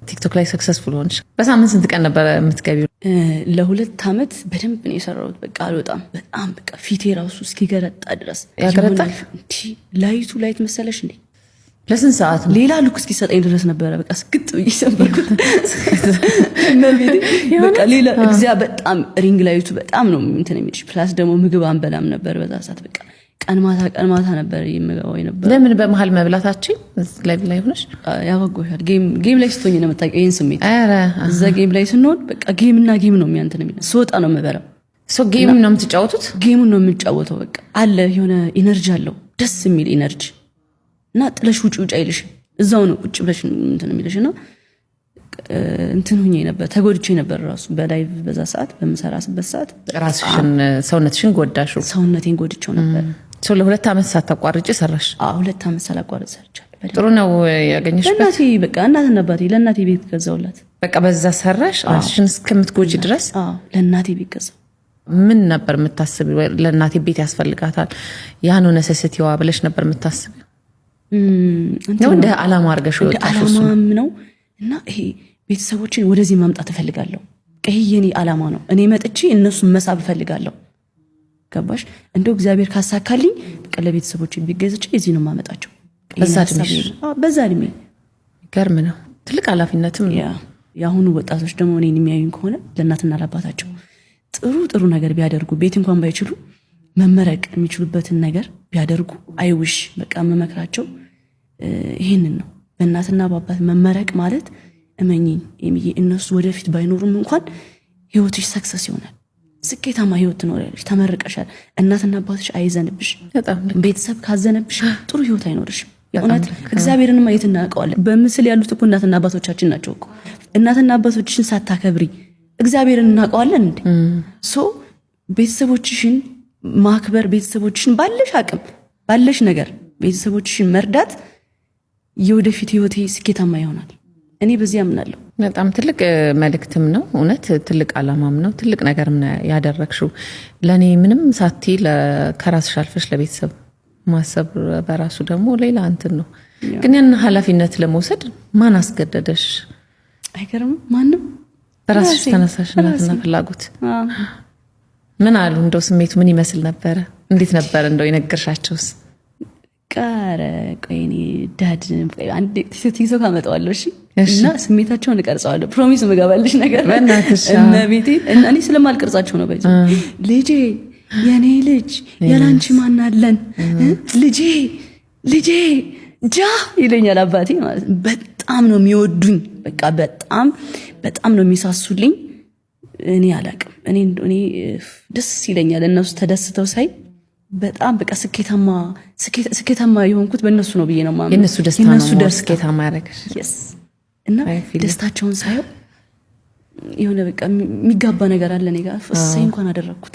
ቲክቶክ ላይ ሰክሰስፉል ሆንሽ። በሳምንት ስንት ቀን ነበር የምትገቢው? ለ2 አመት በደንብ ነው የሰራሁት። በቃ አልወጣም። በጣም በቃ ፊቴ ራሱ እስኪገረጣ ድረስ ያገረጣል። ላይት መሰለሽ እንዴ? ለስንት ሰዓት ነው? ሌላ ሉክ እስኪሰጠኝ ድረስ ነበረ። በቃ ስግጥ እየሰበርኩት በቃ ሌላ እግዚአብሔር በጣም ሪንግ ላይቱ በጣም ነው እንትን የሚልሽ። ፕላስ ደግሞ ምግብ አንበላም ነበር በዛ ሰዓት። በቃ ቀን ማታ ነበር የምገባው ነበር። ለምን በመሃል መብላታችን ላይ ሆነሽ ያወጋሻል። ጌም ላይ ስትሆኝ ነው የምታውቂው ይሄን ስሜት። እዛ ጌም ላይ ስንሆን በቃ ጌም ነው የሚያንተን የሚል ስወጣ ነው የምበላው። ጌም ነው የምትጫወቱት? ጌሙን ነው የምንጫወተው። በቃ አለ የሆነ ኢነርጂ አለው፣ ደስ የሚል ኢነርጂ እና ጥለሽ ውጭ አይልሽ። እዛው ነው ቁጭ ብለሽ እንትን የሚልሽና እንትን ሆኜ ነበር፣ ተጎድቼ ነበር ራሱ በላይቭ በዛ ሰዓት በመሰራስበት ሰዓት ራስሽን ሰውነትሽን ጎዳሽው? ሰውነቴን ጎድቼው ነበር። ለ2 አመት ሳታቋርጪ ሰራሽ? 2 አመት ሳላቋርጥ ሰርቻለሁ። ጥሩ ነው ያገኘሽበት። ለናቴ በቃ እናትና አባቴ ለናቴ ቤት ገዛውላት። በቃ በዛ ሰራሽ ራስሽን እስከምትጎጂ ድረስ? ለናቴ ቤት ገዛው። ምን ነበር የምታስቢው? ለናቴ ቤት ያስፈልጋታል ያ ነው ነሰሲቲዋ ብለሽ ነበር የምታስቢው? እንደ አላማ አድርገሽ ወጣሽ? አላማም ነው እና ይሄ ቤተሰቦችን ወደዚህ ማምጣት እፈልጋለሁ። ይሄ የኔ አላማ ነው። እኔ መጥቼ እነሱን መሳብ እፈልጋለሁ። ገባሽ? እንደው እግዚአብሔር ካሳካልኝ በቃ ለቤተሰቦች ቢገዝቼ እዚህ ነው ማመጣቸው። በዛ እድሜ ገርም ነው። ትልቅ ኃላፊነትም ነው። የአሁኑ ወጣቶች ደግሞ እኔን የሚያዩኝ ከሆነ ለእናትና ለአባታቸው ጥሩ ነገር ቢያደርጉ፣ ቤት እንኳን ባይችሉ መመረቅ የሚችሉበትን ነገር ቢያደርጉ አይውሽ በቃ መመክራቸው ይሄንን ነው። በእናትና በአባት መመረቅ ማለት እመኚኝ የሚዬ እነሱ ወደፊት ባይኖሩም እንኳን ህይወትሽ ሰክሰስ ይሆናል። ስኬታማ ህይወት ትኖሪያለሽ። ተመርቀሻል። እናትና አባትሽ አይዘንብሽ። ቤተሰብ ካዘነብሽ ጥሩ ህይወት አይኖርሽም። የእውነት እግዚአብሔርን ማየት እናውቀዋለን። በምስል ያሉት እኮ እናትና አባቶቻችን ናቸው እኮ። እናትና አባቶችሽን ሳታከብሪ እግዚአብሔርን እናውቀዋለን እንዴ? ቤተሰቦችሽን ማክበር፣ ቤተሰቦችሽን ባለሽ አቅም ባለሽ ነገር ቤተሰቦችሽን መርዳት የወደፊት ህይወቴ ስኬታማ ይሆናል። እኔ በዚህ አምናለሁ። በጣም ትልቅ መልእክትም ነው እውነት፣ ትልቅ አላማም ነው፣ ትልቅ ነገርም ያደረግሽው። ለኔ ምንም ሳቲ ከራስሽ አልፈሽ ለቤተሰብ ማሰብ በራሱ ደግሞ ሌላ እንትን ነው። ግን ያን ኃላፊነት ለመውሰድ ማን አስገደደሽ? አይገርም? ማንም በራስሽ ተነሳሽነትና ፍላጎት። ምን አሉ? እንደው ስሜቱ ምን ይመስል ነበረ? እንዴት ነበር እንደው የነገርሻቸውስ? ቆይኔ ዳድ አንድ ቲክቶክ አመጣዋለሁ። እሺ እና ስሜታቸውን እቀርጸዋለሁ። ፕሮሚስ ምገባልሽ ነገር በእናትሽ እና ቤቴ እና እኔ ስለማልቀርጻቸው ነው። በዚህ ልጄ የኔ ልጅ ያላንቺ ማን አለን ልጄ ጃ ይለኛል አባቴ ማለት። በጣም ነው የሚወዱኝ። በቃ በጣም ነው የሚሳሱልኝ። እኔ አላቅም። እኔ ደስ ይለኛል እነሱ ተደስተው ሳይ። በጣም በቃ ስኬታማ የሆንኩት በእነሱ ነው ብዬ ነው ማምነው። የነሱ ደስታ ነው ስኬታማ ያደረገሽ። እና ደስታቸውን ሳየው የሆነ በቃ የሚጋባ ነገር አለ እኔ ጋር። እሰይ እንኳን አደረኩት።